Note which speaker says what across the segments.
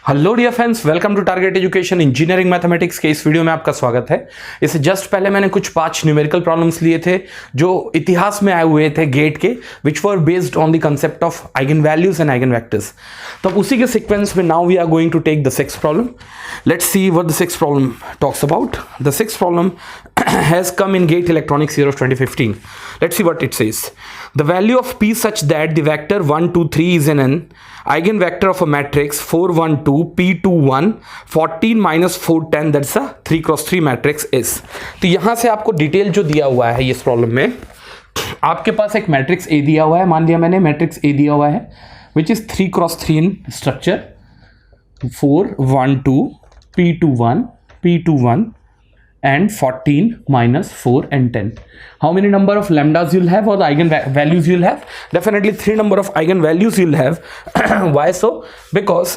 Speaker 1: Hello dear friends, welcome to target education engineering mathematics के इस video में आपका स्वागत है। इससे जस्ट पहले मैंने कुछ 5 न्यूमेरिकल प्रॉब्लम्स लिए थे जो इतिहास में आए हुए थे गेट के, which were based on the concept of eigen values and eigen vectors. तो उसी के सीक्वेंस में now we are going to take the sixth problem. Let's see what the sixth problem talks about. The sixth problem has come in GATE Electronics year of 2015. Let's see what it says. The value of P such that the vector 1, 2, 3 is an eigenvector of a matrix 4, 1, 2, P, 2, 1, 14 minus 4, 10, that's a 3 cross 3 matrix is. तो यहाँ से आपको detail जो दिया हुआ है इस problem में, आपके पास एक मैट्रिक्स A दिया हुआ है, मान लिया मैंने मैट्रिक्स A दिया हुआ है which is 3 cross 3 in structure, 4, 1, 2, P, 2, 1, P, 2, 1 and 14 minus 4 and 10. How many number of lambdas you'll have or the eigen values you'll have? Definitely 3 number of eigen values you'll have. Why so? Because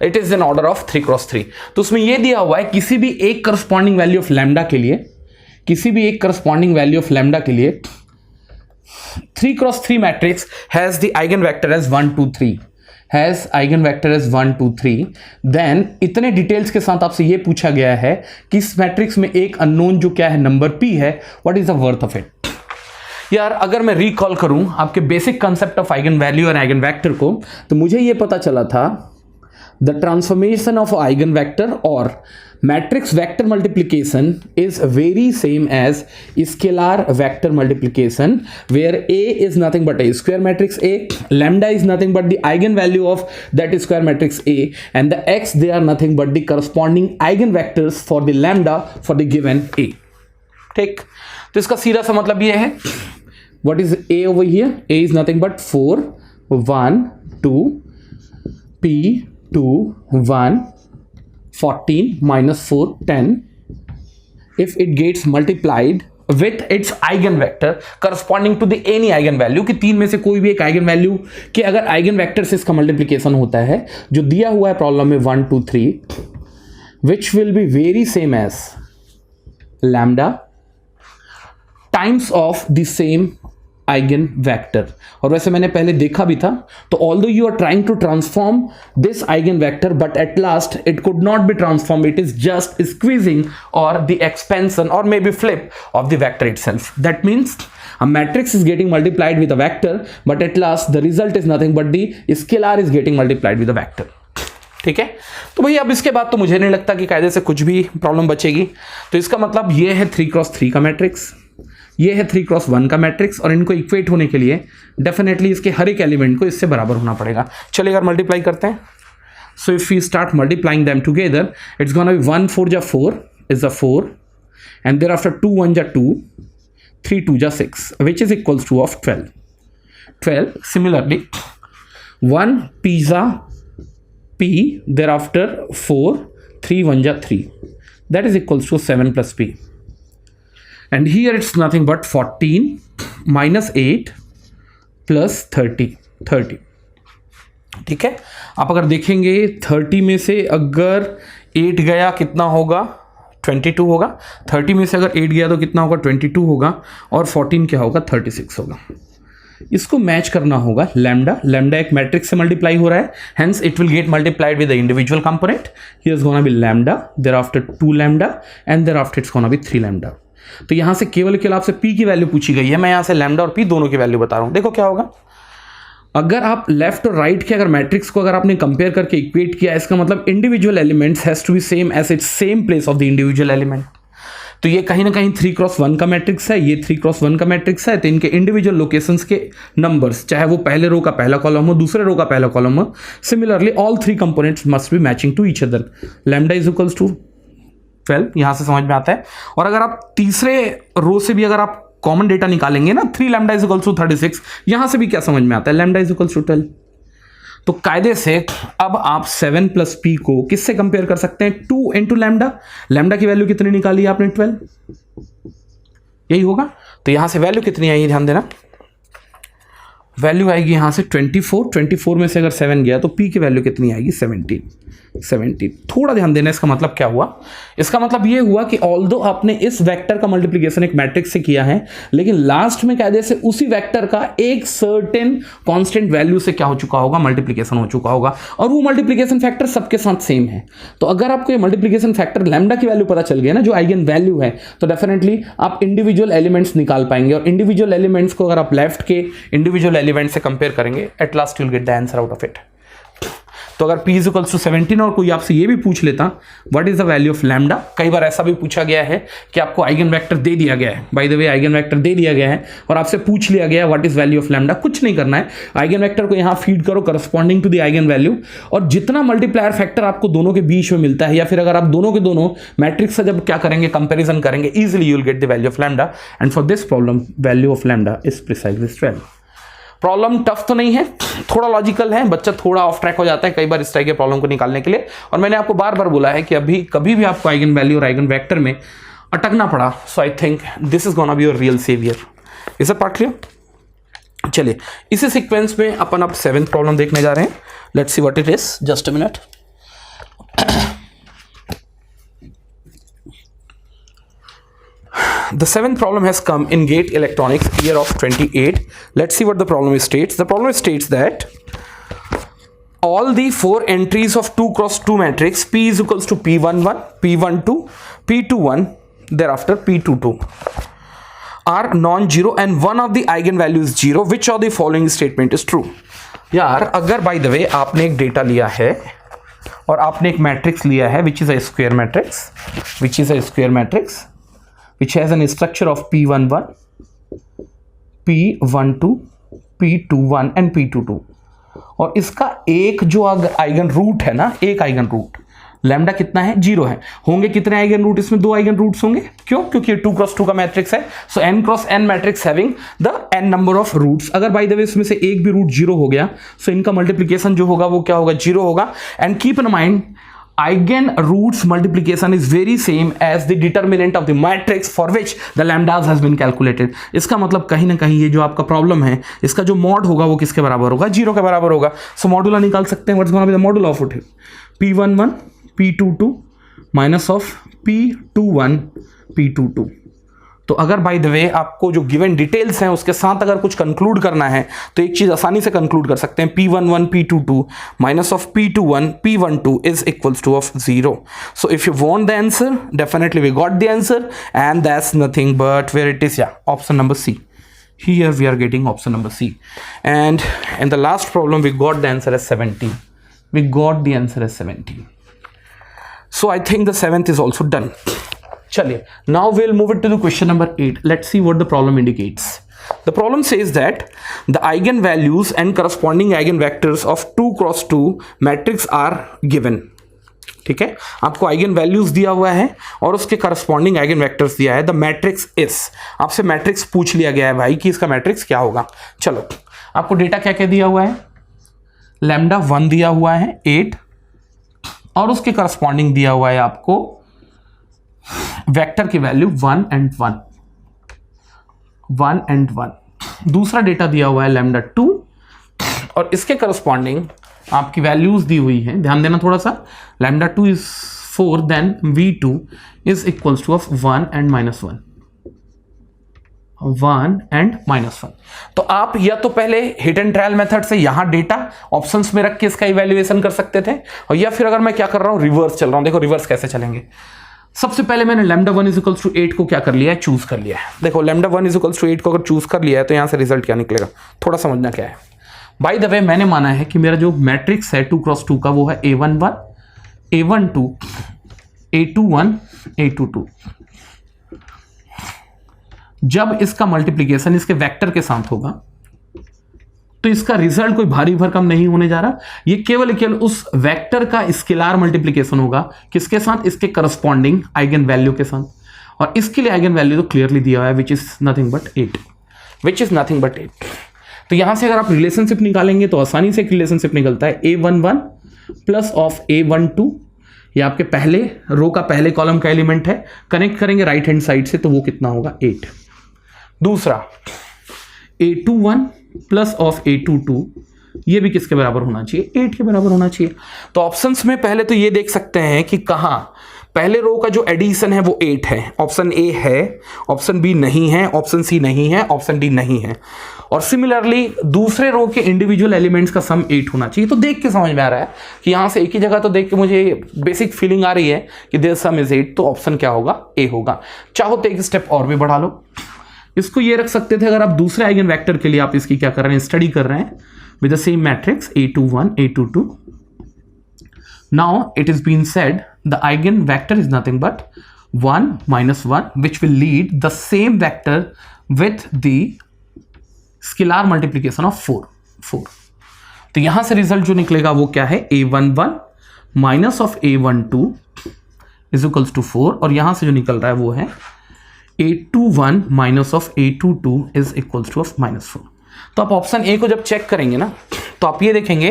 Speaker 1: it is in order of 3 cross 3. तो उसमें ये दिया हुआ है किसी भी एक corresponding value of lambda के लिए, किसी भी एक करस्पॉन्डिंग वैल्यू ऑफ लैम्डा के लिए 3 cross 3 matrix has the eigen vector as 1, 2, 3, has eigenvector as 1, 2, 3, then इतने डिटेल्स के साथ आपसे ये पूछा गया है कि इस मैट्रिक्स में एक अननोन जो क्या है नंबर p है, what is the worth of it. यार अगर मैं रिकॉल करूं आपके basic concept of eigen value और आइगन वेक्टर को, तो मुझे ये पता चला था the transformation of eigen vector और matrix vector multiplication is very same as scalar vector multiplication, where A is nothing but a square matrix A, lambda is nothing but the eigenvalue of that square matrix A, and the x they are nothing but the corresponding eigenvectors for the lambda for the given A. ठीक, तो इसका सीधा सा मतलब ये है, what is A over here? A is nothing but 4, 1, 2, P, 2, 1, 14 minus 4, 10. If it gets multiplied with its eigenvector corresponding to the any eigenvalue, कि तीन में से कोई भी एक eigenvalue कि अगर eigenvector से इसका multiplication होता है जो दिया हुआ है प्रॉब्लम में 1, 2, 3, which will be very same as lambda times of the same eigen vector. और वैसे मैंने पहले देखा भी था, तो although you are trying to transform this eigen vector but at last it could not be transform, it is just squeezing और the expansion और may be flip of the vector itself. That means a matrix is getting multiplied with a vector but at last the result is nothing but the scalar is getting multiplied with a vector। ठीक है, तो भैया अब इसके बाद तो मुझे नहीं लगता कि कायदे से कुछ भी प्रॉब्लम बचेगी। तो इसका मतलब ये है 3 cross 3 का मैट्रिक्स, ये है 3 cross 1 का मैट्रिक्स, और इनको इक्वेट होने के लिए डेफिनेटली इसके हर एक एलिमेंट को इससे बराबर होना पड़ेगा। चलिए अगर मल्टीप्लाई करते हैं, so if we start multiplying them together it's gonna be 1 4 जा 4 is a 4 and there after 2 1 जा 2, 3 2 जा 6 which is equals to of 12। Similarly 1 p जा p, thereafter 4, 3 1 ja 3, that is equals to 7 plus p, and here it's nothing but 14 minus 8 plus 30। ठीक है, आप अगर देखेंगे 30 में से अगर 8 गया कितना होगा, 22 होगा। 30 में से अगर 8 गया तो कितना होगा, 22 होगा, और 14 क्या होगा, 36 होगा। इसको मैच करना होगा लैम्डा एक मैट्रिक्स से मल्टीप्लाई हो रहा है, hence it will get multiplied with the individual component. Here is gonna B lambda, thereafter 2 lambda and thereafter it's gonna B 3 lambda. तो यहां से केवल आपसे p की वैल्यू पूछी गई है, मैं यहां से लैम्डा और p दोनों की वैल्यू बता रहा हूं। देखो क्या होगा, अगर आप लेफ्ट और राइट के अगर मैट्रिक्स को अगर आपने कंपेयर करके इक्वेट किया, इसका मतलब individual elements has to be same as it's same place of the individual element. तो ये कहीं ना कहीं 3 cross 1 का मैट्रिक्स है, ये 3 cross 1 का मैट्रिक्स है, तो इनके इंडिविजुअल लोकेशंस के नंबर्स, चाहे वो पहले रो का पहला कॉलम हो, दूसरे रो का पहला कॉलम हो, similarly all 3 components must be matching to each other. Lambda is equals to 12, यहां से समझ में आता है। और अगर आप तीसरे रो से भी अगर आप कॉमन डेटा निकालेंगे ना, 3 लैम्डा इज इक्वल्स टू 36, यहां से भी क्या समझ में आता है, लैम्डा इज इक्वल्स टू 12। तो कायदे से अब आप 7 प्लस p को किससे कंपेयर कर सकते हैं, 2 इंटू लैम्डा। लैम्डा की वैल्यू कितनी निकाली आपने, 12, यही होगा। तो यहां से वैल्यू कितनी आई ध्यान देना, वैल्यू आएगी यहाँ से 24 में से अगर 7 गया तो p की वैल्यू कितनी आएगी 17। थोड़ा ध्यान देना, इसका मतलब क्या हुआ, इसका मतलब ये हुआ कि ऑल्दो आपने इस वेक्टर का मल्टीप्लिकेशन एक मैट्रिक्स से किया है, लेकिन लास्ट में कायदे से उसी वेक्टर का एक सर्टेन कांस्टेंट वैल्यू से क्या हो चुका होगा, मल्टीप्लिकेशन हो चुका होगा, और वो मल्टीप्लिकेशन फैक्टर सबके साथ सेम है। तो अगर आपको ये मल्टीप्लिकेशन फैक्टर लैम्डा की वैल्यू पता चल गया ना, जो आइगन वैल्यू है, तो डेफिनेटली आप इंडिविजुअल एलिमेंट्स निकाल पाएंगे, और इंडिविजुअल एलिमेंट्स को अगर आप लेफ्ट के इंडिविजुअल एलिमेंट से कंपेयर करेंगे, at last you will get the answer out of it. तो अगर p इक्वल्स टू 17 और कोई आपसे ये भी पूछ लेता what is the value of lambda, कई बार ऐसा भी पूछा गया है कि आपको आइगन वेक्टर दे दिया गया है, by the way eigen vector दे दिया गया है और आपसे पूछ लिया गया what is value of lambda, कुछ नहीं करना है, आइगन वेक्टर को यहाँ फीड करो corresponding to the eigen value, और जितना मल्टीप्लायर फैक्टर आपको दोनों के बीच में मिलता है, या फिर अगर आप दोनों के दोनों मैट्रिक्स से जब क्या करेंगे, कंपेरिजन करेंगे, easily you will get the value of lambda, and for this problem value of lambda is precisely 12। Problem tough तो नहीं है, थोड़ा लॉजिकल है, बच्चा थोड़ा ऑफ ट्रैक हो जाता है कई बार इस टाइप के प्रॉब्लम को निकालने के लिए, और मैंने आपको बार बार बोला है कि अभी कभी भी आपको आइगन वैल्यू और आइगन वेक्टर में अटकना पड़ा, so I think this is gonna be your real saviour. Is a part clear? चलिए इसी सीक्वेंस में अपन अब 7th प्रॉब्लम देखने जा रहे हैं। Let's see what it is, just a minute. The 7th problem has come in GATE Electronics year of 28. Let's see what the problem states. The problem states that all the 4 entries of 2 cross 2 matrix P is equals to P11, P12, P21, thereafter P22 are non-zero and one of the eigenvalue is 0. Which of the following statement is true? यार अगर by the way आपने एक data लिया है और आपने एक matrix लिया है which is a square matrix which has an structure of P11, P12, P21 and P22, और इसका एक जो आइगन रूट है ना, एक आइगन रूट लैम्डा कितना है, 0 है। होंगे कितने आइगन रूट इसमें? 2 आइगन रूट्स होंगे। क्यों? क्योंकि ये 2 क्रॉस 2 का मैट्रिक्स है, so n cross n matrix having the n number of roots. अगर बाय द वे इसमें से एक भी रूट 0 हो गया, सो इनका मल्टीप्लीकेशन जो होगा वो क्या होगा, 0 होगा। And keep in mind eigen roots multiplication is very same as the determinant of the matrix for which the lambdas has been calculated। इसका मतलब कहीं ना कहीं ये जो आपका प्रॉब्लम है, इसका जो मॉड होगा वो किसके बराबर होगा, 0 के बराबर होगा। सो मॉडुला निकाल सकते हैं, what's gonna be the modulus of it, P11 P22 minus of P21 P22। तो अगर बाय द वे आपको जो गिवन डिटेल्स हैं उसके साथ अगर कुछ कंक्लूड करना है तो एक चीज आसानी से कंक्लूड कर सकते हैं, P11 P22 minus of P21 P12 is equals to of 0। So if you want the answer, definitely we got the answer and that's nothing but where it is, या option number C. Here we are getting option number C, and in the last problem we got the answer as 17. We got the answer as 17. So I think the 7th is also done. चलिए, now we'll move it to the question number 8. Let's see what the problem indicates. The problem says that the eigenvalues and corresponding eigenvectors of 2 cross 2 matrix are given. ठीक है, आपको eigen values दिया हुआ है और उसके corresponding eigen vectors दिया है। द मैट्रिक्स इज, आपसे मैट्रिक्स पूछ लिया गया है भाई कि इसका मैट्रिक्स क्या होगा। चलो, आपको डेटा क्या क्या दिया हुआ है, लैम्डा 1 दिया हुआ है 8, और उसके करस्पॉन्डिंग दिया हुआ है आपको वेक्टर की वैल्यू 1 and 1। दूसरा डेटा दिया हुआ है लैम्डा 2, और इसके करस्पॉन्डिंग आपकी वैल्यूज दी हुई है, ध्यान देना थोड़ा सा, lambda 2 is 4, then V2 is equals to of 1 and -1। 1 and -1। तो आप या तो पहले हिट एंड ट्रायल मेथड से यहां डेटा ऑप्शंस में रख के इसका इवैल्यूएशन कर सकते थे, और या फिर अगर मैं क्या कर रहा हूं, रिवर्स चल रहा हूं। देखो रिवर्स कैसे चलेंगे, सबसे पहले मैंने लैम्डा 1 इज इक्वल्स टू 8 को क्या कर लिया है, चूज कर लिया है। देखो लैम्डा 1 इज इक्वल्स टू 8 को अगर चूज कर लिया है तो यहां से रिजल्ट क्या निकलेगा, थोड़ा समझना क्या है। बाय द वे मैंने माना है कि मेरा जो मैट्रिक्स है 2 क्रॉस 2 का वो है A11 A12 A21 A22। जब इसका मल्टीप्लीकेशन इसके वेक्टर के साथ होगा तो इसका रिजल्ट कोई भारी भरकम नहीं होने जा रहा, ये केवल उस वेक्टर का स्केलर मल्टीप्लिकेशन होगा, किसके साथ, इसके करस्पॉन्डिंग आइगन वैल्यू के साथ, और इसके लिए आइगन वैल्यू तो क्लियरली दिया हुआ है विच इज नथिंग बट 8। तो यहां से अगर आप रिलेशनशिप निकालेंगे तो आसानी से एक रिलेशनशिप निकलता है, A11 प्लस ऑफ A12, ये आपके पहले रो का पहले कॉलम का एलिमेंट है, कनेक्ट करेंगे राइट हैंड साइड से तो वो कितना होगा 8। दूसरा A21 प्लस ऑफ A22 ये भी किसके बराबर होना चाहिए? 8 के बराबर होना चाहिए। तो ऑप्शंस में पहले तो ये देख सकते हैं कि कहाँ पहले रो का जो एडिशन है वो 8 है। ऑप्शन ए है, ऑप्शन बी नहीं है, ऑप्शन सी नहीं है, ऑप्शन डी नहीं है। और सिमिलरली दूसरे रो के इंडिविजुअल एलिमेंट्स का सम 8 होना चाहिए। तो देख के समझ में आ रहा है कि यहाँ से एक ही जगह तो देख के मुझे बेसिक फीलिंग आ रही है कि देयर सम इज 8, तो ऑप्शन क्या होगा? ए होगा। चाहो तो एक स्टेप और भी बढ़ा लो, इसको ये रख सकते थे अगर आप दूसरे आइगन वेक्टर के लिए आप इसकी क्या कर रहे हैं? स्टडी कर रहे हैं with the same matrix A21, A22. Now it is being said the eigenvector is nothing but 1 minus 1, which will lead the same vector with the scalar multiplication of 4. तो यहां से रिजल्ट जो निकलेगा वो क्या है? A11 minus of A12 is equals to 4, और यहां से जो निकल रहा है वो है A21 minus of A22 is equals to of -4। तो आप ऑप्शन ए को जब चेक करेंगे ना तो आप ये देखेंगे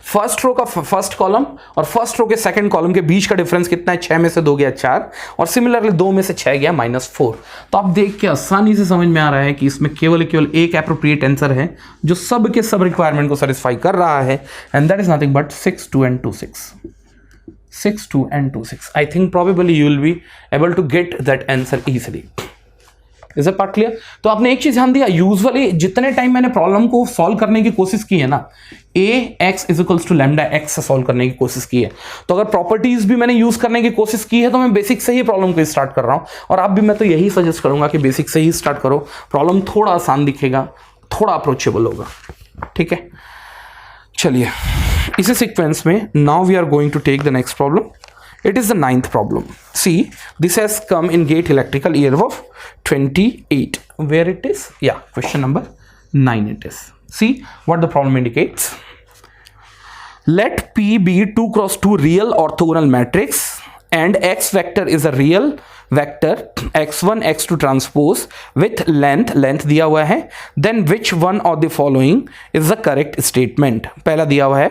Speaker 1: फर्स्ट रो का फर्स्ट कॉलम और फर्स्ट रो के सेकंड कॉलम के बीच का डिफरेंस कितना है? 6 में से 2 गया 4, और सिमिलरली 2 में से 6 गया -4। तो आप देख के आसानी से समझ में आ रहा है कि इसमें केवल एक एप्रोप्रिएट आंसर है जो सब के सब रिक्वायरमेंट को सेटिस्फाई कर रहा है, and that is nothing but 6, 2 and 2, 6, 2 and 2, 6। I think probably you will be able to get that answer easily. Is it part clear? तो आपने एक चीज ध्यान दिया, यूजुअली जितने टाइम मैंने प्रॉब्लम को सॉल्व करने की कोशिश की है ना, ax is equals to lambda x से सॉल्व करने की कोशिश की है, तो अगर प्रॉपर्टीज भी मैंने यूज करने की कोशिश की है तो मैं बेसिक से ही प्रॉब्लम को स्टार्ट कर रहा हूं। और आप भी, मैं तो यही सजेस्ट करूंगा कि बेसिक से ही स्टार्ट करो, प्रॉब्लम थोड़ा आसान दिखेगा, थोड़ा अप्रोचेबल होगा। ठीक है, चलिए इसी सीक्वेंस में now we are going to take the next problem. It is the 9th problem. See, this has come in GATE electrical year of 28. Where it is? Yeah, question number 9 it is. See what the problem indicates. Let P be 2 cross 2 real orthogonal matrix and X vector is a real vector x1 x2 transpose with length दिया हुआ है, then which one of the following is the correct statement? पहला दिया हुआ है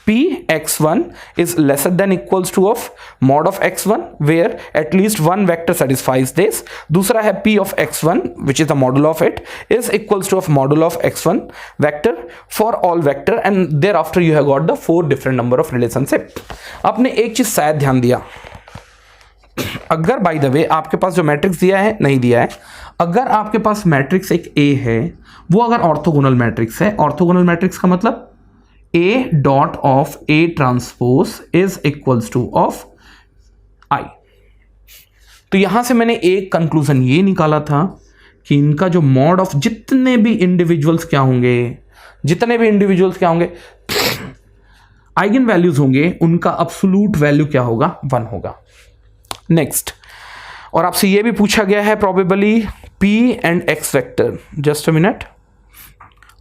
Speaker 1: P x1 is lesser than equals to of mod of x1 where at least one vector satisfies this. दूसरा है P of x1 which is the modulo of it is equals to of modulo of x1 vector for all vector, and thereafter you have got the 4 different number of relationship. आपने एक चीज शायद ध्यान दिया, अगर by the वे आपके पास जो matrix दिया है नहीं दिया है, अगर आपके पास मैट्रिक्स एक A है, वो अगर ऑर्थोगोनल मैट्रिक्स है, ऑर्थोगोनल मैट्रिक्स का मतलब A dot of A transpose is equals to of I। तो यहां से मैंने एक कंक्लूजन ये निकाला था कि इनका जो मॉड ऑफ जितने भी इंडिविजुअल्स क्या होंगे, आइगन वैल्यूज होंगे, उनका अब्सोल्यूट वैल्यू क्या होगा? 1 होगा। नेक्स्ट, और आपसे ये भी पूछा गया है probably P and X vector, just a minute,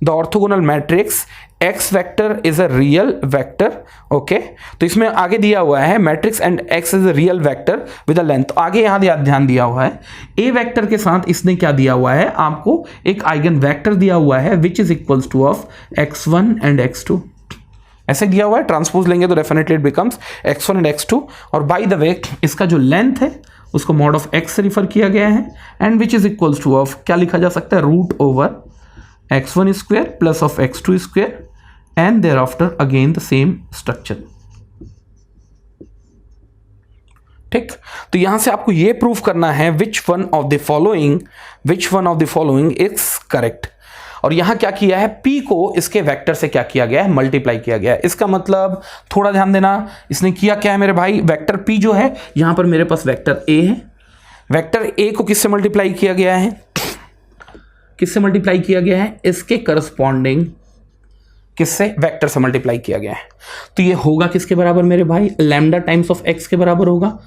Speaker 1: the orthogonal matrix X vector is a real vector. Okay, तो इसमें आगे दिया हुआ है matrix and X is a real vector with a length. आगे यहां ध्यान दिया हुआ है A वेक्टर के साथ इसने क्या दिया हुआ है? आपको एक आइगन वेक्टर दिया हुआ है विच is equals to of x1 and x2। ऐसे दिया हुआ है, ट्रांसपोज लेंगे तो definitely it becomes x1 and x2। और बाय द वे इसका जो लेंथ है उसको मॉड ऑफ x से रिफर किया गया है, and which is equals to of क्या लिखा जा सकता है? Root over x1 square plus of x2 square, and thereafter again the same structure। ठीक, तो यहां से आपको यह प्रूव करना है which one of the following is correct। और यहां क्या किया है? P को इसके वेक्टर से क्या किया गया है? मल्टीप्लाई किया गया है। इसका मतलब थोड़ा ध्यान देना, इसने किया क्या है मेरे भाई? वेक्टर P जो है, यहां पर मेरे पास वेक्टर A है, वेक्टर A को किससे मल्टीप्लाई किया गया है? इसके करस्पॉन्डिंग किससे? वेक्टर से मल्टीप्लाई किया गया है। तो ये होगा किसके बराबर मेरे भाई? लैम्डा टाइम्स ऑफ एक्स के बराबर होगा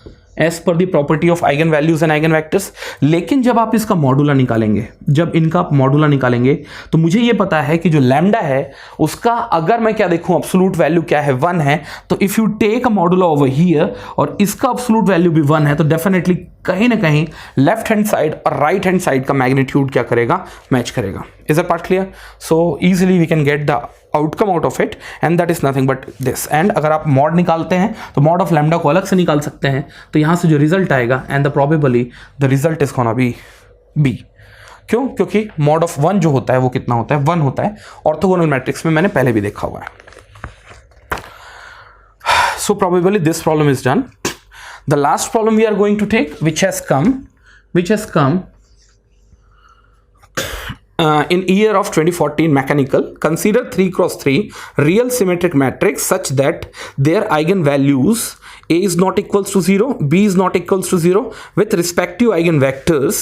Speaker 1: as per the property of eigen values and eigen vectors. लेकिन जब आप इसका मॉडुला निकालेंगे, तो मुझे ये पता है कि जो लैम्डा है उसका अगर मैं क्या देखूं, एब्सोल्यूट वैल्यू क्या है? 1 है। तो if you take a modulus over here और इसका एब्सोल्यूट वैल्यू भी 1 है, तो डेफिनेटली कहीं ना कहीं लेफ्ट हैंड साइड और राइट हैंड साइड का मैग्नीट्यूड क्या करेगा? मैच करेगा। Is that part clear? So easily we can get the outcome out of it, and that is nothing but this. And अगर आप मॉड निकालते हैं तो मॉड ऑफ लैम्डा को अलग से निकाल सकते हैं, तो यहां से जो रिजल्ट आएगा, and the probably the result is gonna be B. क्यों? क्योंकि मॉड ऑफ 1 जो होता है वो कितना होता है? 1 होता है। ऑर्थोगोनल मैट्रिक्स में मैंने पहले भी देखा हुआ है। So probably this problem is done. The last problem we are going to take, which has come in year of 2014 mechanical. Consider 3x3 real symmetric matrix such that their eigenvalues A is not equals to 0, B is not equals to 0 with respective eigenvectors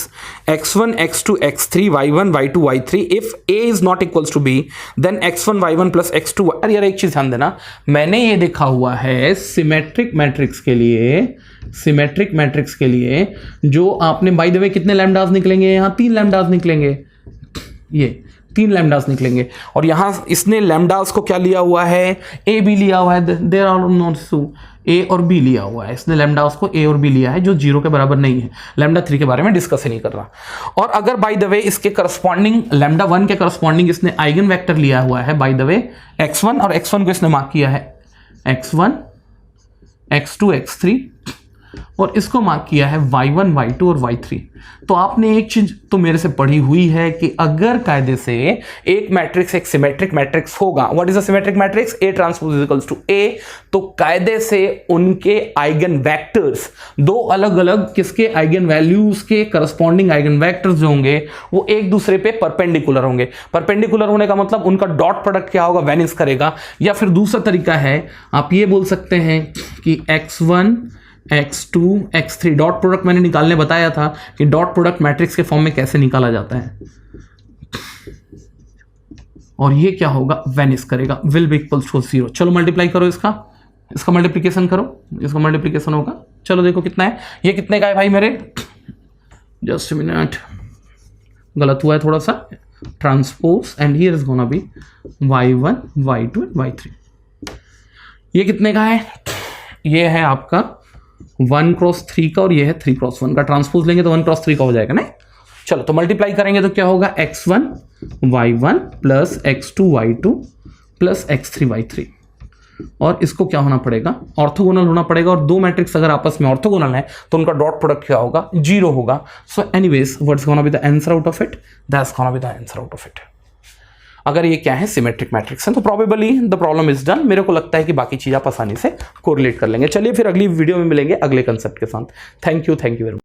Speaker 1: x1, x2, x3, y1, y2, y3. If A is not equals to B, then x1, y1 plus x2. अरे यार एक चीज ध्यान देना, मैंने ये देखा हुआ है सिमेट्रिक मैट्रिक्स के लिए जो आपने बाय द वे कितने लैम्डास निकलेंगे? यहाँ 3 लैम्डास निकलेंगे, ये 3 लैम्डास निकलेंगे। और यहां इसने लैम्डास को क्या लिया हुआ है? ए बी लिया हुआ है। देयर आर नॉट सो ए और बी लिया हुआ है, इसने लैम्डास को ए और बी लिया है जो 0 के बराबर नहीं है। लैम्डा 3 के बारे में डिस्कस ही नहीं कर रहा। और अगर बाय द वे इसके करस्पॉन्डिंग लैम्डा 1 के करस्पॉन्डिंग इसने आइगन वेक्टर लिया हुआ है बाय द वे x1, और x1 को इसने मार्क किया है x1, x2, x3, और इसको मार्क किया है y1, y2 और y3। तो आपने एक चीज तो मेरे से पढ़ी हुई है कि अगर कायदे से एक मैट्रिक्स एक सिमेट्रिक मैट्रिक्स होगा, what is a symmetric matrix? A transpose is equals to A, तो कायदे से उनके आइगन वेक्टर्स दो अलग अलग किसके आइगन वैल्यूज के करस्पॉन्डिंग आइगन वेक्टर्स जो होंगे वो एक दूसरे पे परपेंडिकुलर होंगे। परपेंडिकुलर होने का मतलब उनका डॉट प्रोडक्ट क्या होगा? वेनिस करेगा। या फिर दूसरा तरीका है, आप ये बोल सकते हैं कि x1, x2, x3 dot product मैंने निकालने बताया था कि डॉट प्रोडक्ट मैट्रिक्स के फॉर्म में कैसे निकाला जाता है। और ये क्या होगा? वेनिस करेगा, विल बी इक्वल्स टू 0। चलो मल्टीप्लाई करो, इसका मल्टीप्लिकेशन करो, इसका मल्टीप्लिकेशन होगा। चलो देखो कितना है, ये कितने का है भाई मेरे? जस्ट मिनट, गलत हुआ है थोड़ा सा। Transpose and here is gonna B y1, y2 and y3। ये कितने का है? ये है आपका 1x3 का, और ये है 3x1 का। ट्रांसपोज लेंगे तो 1x3 का हो जाएगा ना। चलो तो मल्टीप्लाई करेंगे तो क्या होगा? x1, y1 plus x2, y2 plus x3, y3। और इसको क्या होना पड़ेगा? ऑर्थोगोनल होना पड़ेगा। और दो मैट्रिक्स अगर आपस में ऑर्थोगोनल है तो उनका डॉट प्रोडक्ट क्या होगा? 0 होगा। So anyways what's gonna be the answer out of it? That's gonna be the answer out of it. अगर ये क्या है? सिमेट्रिक मैट्रिक्स है, तो probably the problem is done. मेरे को लगता है कि बाकी चीज आप आसानी से कोरिलेट कर लेंगे। चलिए फिर अगली वीडियो में मिलेंगे अगले कंसेप्ट के साथ। Thank you very much.